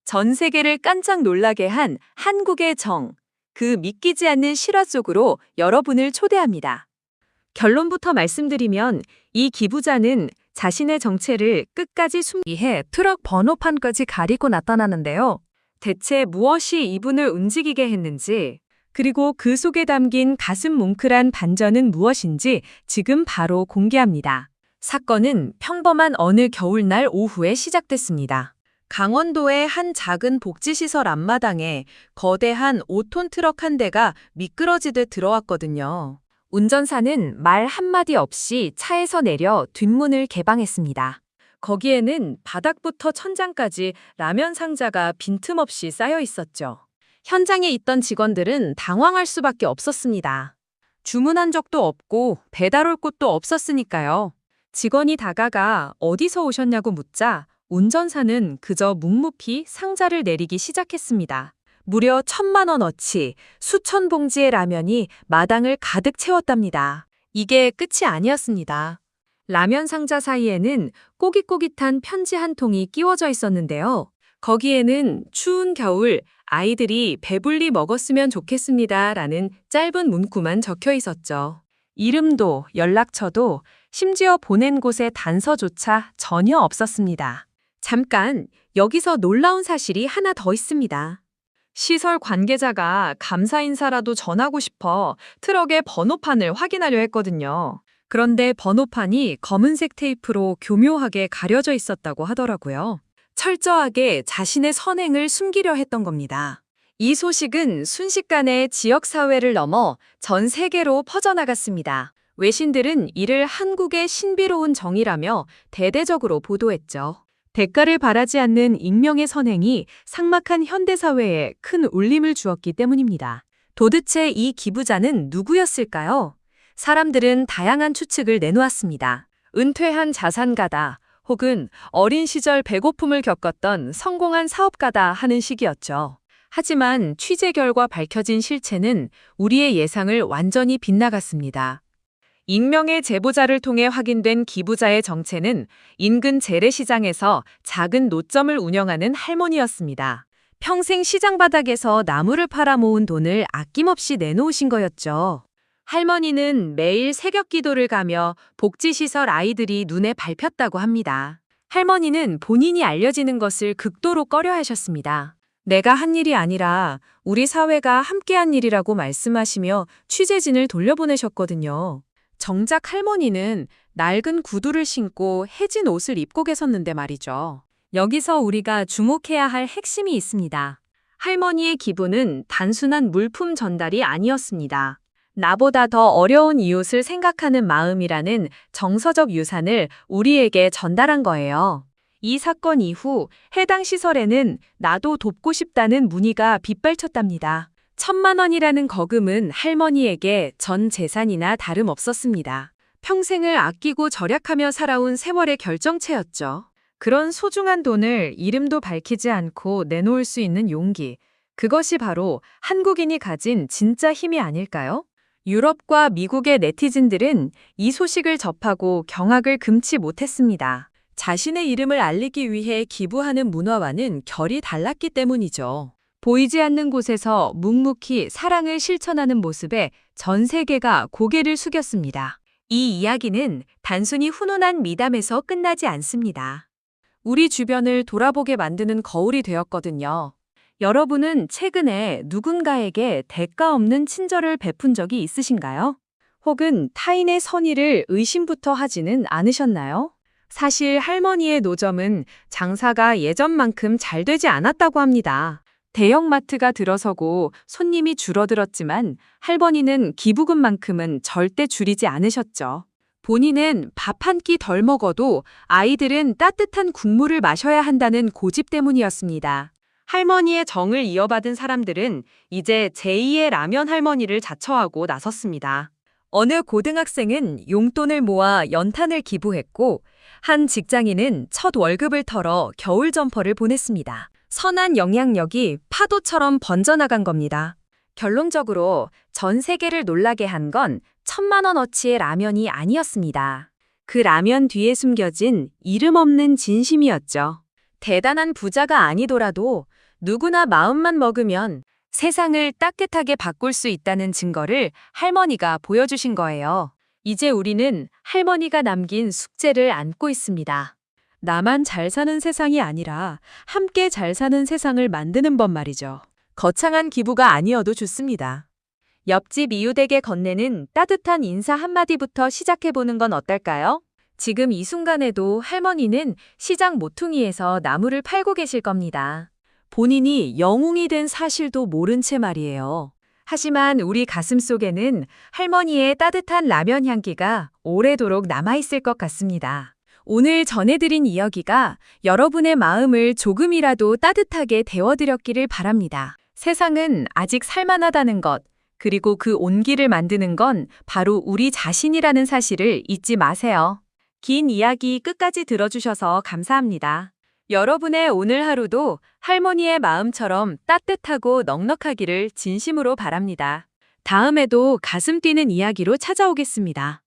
전 세계를 깜짝 놀라게 한 한국의 정, 그 믿기지 않는 실화 속으로 여러분을 초대합니다. 결론부터 말씀드리면 이 기부자는 자신의 정체를 끝까지 숨기기 위해 트럭 번호판까지 가리고 나타나는데요. 대체 무엇이 이분을 움직이게 했는지, 그리고 그 속에 담긴 가슴 뭉클한 반전은 무엇인지 지금 바로 공개합니다. 사건은 평범한 어느 겨울날 오후에 시작됐습니다. 강원도의 한 작은 복지시설 앞마당에 거대한 5톤 트럭 한 대가 미끄러지듯 들어왔거든요. 운전사는 말 한마디 없이 차에서 내려 뒷문을 개방했습니다. 거기에는 바닥부터 천장까지 라면 상자가 빈틈없이 쌓여 있었죠. 현장에 있던 직원들은 당황할 수밖에 없었습니다. 주문한 적도 없고 배달 올 곳도 없었으니까요. 직원이 다가가 어디서 오셨냐고 묻자 운전사는 그저 묵묵히 상자를 내리기 시작했습니다. 무려 1,000만 원어치 수천 봉지의 라면이 마당을 가득 채웠답니다. 이게 끝이 아니었습니다. 라면 상자 사이에는 꼬깃꼬깃한 편지 한 통이 끼워져 있었는데요. 거기에는 추운 겨울 아이들이 배불리 먹었으면 좋겠습니다 라는 짧은 문구만 적혀 있었죠. 이름도 연락처도 심지어 보낸 곳의 단서조차 전혀 없었습니다. 잠깐, 여기서 놀라운 사실이 하나 더 있습니다. 시설 관계자가 감사 인사라도 전하고 싶어 트럭의 번호판을 확인하려 했거든요. 그런데 번호판이 검은색 테이프로 교묘하게 가려져 있었다고 하더라고요. 철저하게 자신의 선행을 숨기려 했던 겁니다. 이 소식은 순식간에 지역사회를 넘어 전 세계로 퍼져나갔습니다. 외신들은 이를 한국의 신비로운 정의라며 대대적으로 보도했죠. 대가를 바라지 않는 익명의 선행이 삭막한 현대사회에 큰 울림을 주었기 때문입니다. 도대체 이 기부자는 누구였을까요? 사람들은 다양한 추측을 내놓았습니다. 은퇴한 자산가다, 혹은 어린 시절 배고픔을 겪었던 성공한 사업가다 하는 식이었죠. 하지만 취재 결과 밝혀진 실체는 우리의 예상을 완전히 빗나갔습니다. 익명의 제보자를 통해 확인된 기부자의 정체는 인근 재래시장에서 작은 노점을 운영하는 할머니였습니다. 평생 시장 바닥에서 나무를 팔아 모은 돈을 아낌없이 내놓으신 거였죠. 할머니는 매일 새벽 기도를 가며 복지시설 아이들이 눈에 밟혔다고 합니다. 할머니는 본인이 알려지는 것을 극도로 꺼려하셨습니다. 내가 한 일이 아니라 우리 사회가 함께한 일이라고 말씀하시며 취재진을 돌려보내셨거든요. 정작 할머니는 낡은 구두를 신고 해진 옷을 입고 계셨는데 말이죠. 여기서 우리가 주목해야 할 핵심이 있습니다. 할머니의 기부는 단순한 물품 전달이 아니었습니다. 나보다 더 어려운 이웃을 생각하는 마음이라는 정서적 유산을 우리에게 전달한 거예요. 이 사건 이후 해당 시설에는 나도 돕고 싶다는 문의가 빗발쳤답니다. 1,000만 원이라는 거금은 할머니에게 전 재산이나 다름없었습니다. 평생을 아끼고 절약하며 살아온 세월의 결정체였죠. 그런 소중한 돈을 이름도 밝히지 않고 내놓을 수 있는 용기, 그것이 바로 한국인이 가진 진짜 힘이 아닐까요? 유럽과 미국의 네티즌들은 이 소식을 접하고 경악을 금치 못했습니다. 자신의 이름을 알리기 위해 기부하는 문화와는 결이 달랐기 때문이죠. 보이지 않는 곳에서 묵묵히 사랑을 실천하는 모습에 전 세계가 고개를 숙였습니다. 이 이야기는 단순히 훈훈한 미담에서 끝나지 않습니다. 우리 주변을 돌아보게 만드는 거울이 되었거든요. 여러분은 최근에 누군가에게 대가 없는 친절을 베푼 적이 있으신가요? 혹은 타인의 선의를 의심부터 하지는 않으셨나요? 사실 할머니의 노점은 장사가 예전만큼 잘 되지 않았다고 합니다. 대형마트가 들어서고 손님이 줄어들었지만 할머니는 기부금만큼은 절대 줄이지 않으셨죠. 본인은 밥 한 끼 덜 먹어도 아이들은 따뜻한 국물을 마셔야 한다는 고집 때문이었습니다. 할머니의 정을 이어받은 사람들은 이제 제2의 라면 할머니를 자처하고 나섰습니다. 어느 고등학생은 용돈을 모아 연탄을 기부했고 한 직장인은 첫 월급을 털어 겨울 점퍼를 보냈습니다. 선한 영향력이 파도처럼 번져나간 겁니다. 결론적으로 전 세계를 놀라게 한 건 1,000만 원어치의 라면이 아니었습니다. 그 라면 뒤에 숨겨진 이름 없는 진심이었죠. 대단한 부자가 아니더라도 누구나 마음만 먹으면 세상을 따뜻하게 바꿀 수 있다는 증거를 할머니가 보여주신 거예요. 이제 우리는 할머니가 남긴 숙제를 안고 있습니다. 나만 잘 사는 세상이 아니라 함께 잘 사는 세상을 만드는 법 말이죠. 거창한 기부가 아니어도 좋습니다. 옆집 이웃에게 건네는 따뜻한 인사 한마디부터 시작해보는 건 어떨까요? 지금 이 순간에도 할머니는 시장 모퉁이에서 나무를 팔고 계실 겁니다. 본인이 영웅이 된 사실도 모른 채 말이에요. 하지만 우리 가슴 속에는 할머니의 따뜻한 라면 향기가 오래도록 남아있을 것 같습니다. 오늘 전해드린 이야기가 여러분의 마음을 조금이라도 따뜻하게 데워드렸기를 바랍니다. 세상은 아직 살만하다는 것, 그리고 그 온기를 만드는 건 바로 우리 자신이라는 사실을 잊지 마세요. 긴 이야기 끝까지 들어주셔서 감사합니다. 여러분의 오늘 하루도 할머니의 마음처럼 따뜻하고 넉넉하기를 진심으로 바랍니다. 다음에도 가슴 뛰는 이야기로 찾아오겠습니다.